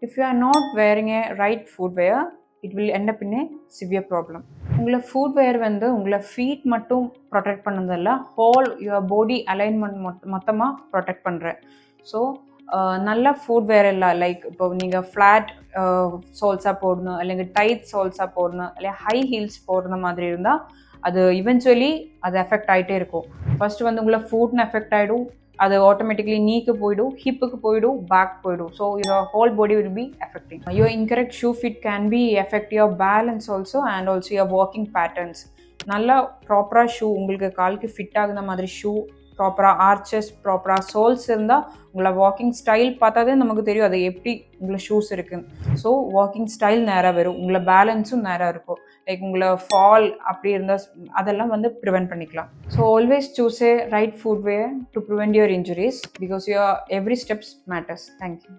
If you are not wearing a right footwear, it will end up in a severe problem. உங்களை footwear வந்து உங்களை feet மட்டும் protect பண்ணதில்ல, whole your body alignment மொத்தமாக protect பண்ணுறேன். So நல்ல footwear எல்லாம் லைக் இப்போ நீங்கள் ஃப்ளாட் சோல்ஸாக போடணும், இல்லைங்க டைட் சோல்ஸாக போடணும், இல்லை ஹை ஹீல்ஸ் போடுற மாதிரி இருந்தால் அது இவென்ச்சுவலி அது எஃபெக்ட் ஆகிட்டே இருக்கும். ஃபர்ஸ்ட் வந்து உங்களை ஃபுட்னு எஃபெக்ட் ஆகிடும், அது ஆட்டோமேட்டிக்லி நீக்கு போயிடும், ஹிப்புக்கு போயிடும், பேக் போயிடும். So your whole body will be affecting. Your incorrect shoe fit can be effect your balance also and also your walking patterns. நல்லா ப்ராப்பராக ஷூ உங்களுக்கு காலுக்கு ஃபிட் ஆகுற மாதிரி ஷூ, ப்ராப்பராக ஆர்ச்சஸ், ப்ராப்பராக சோல்ஸ் இருந்தால் உங்களை வாக்கிங் ஸ்டைல் பார்த்தாதே நமக்கு தெரியும் அது எப்படி உங்களை ஷூஸ் இருக்குன்னு. ஸோ வாக்கிங் ஸ்டைல் நேராக வரும், உங்களை பேலன்ஸும் நேராக இருக்கும். லைக் உங்களை ஃபால் அப்படி இருந்தால் அதெல்லாம் வந்து ப்ரிவென்ட் பண்ணிக்கலாம். So always choose A right footwear to prevent your injuries because your every steps matters. Thank you.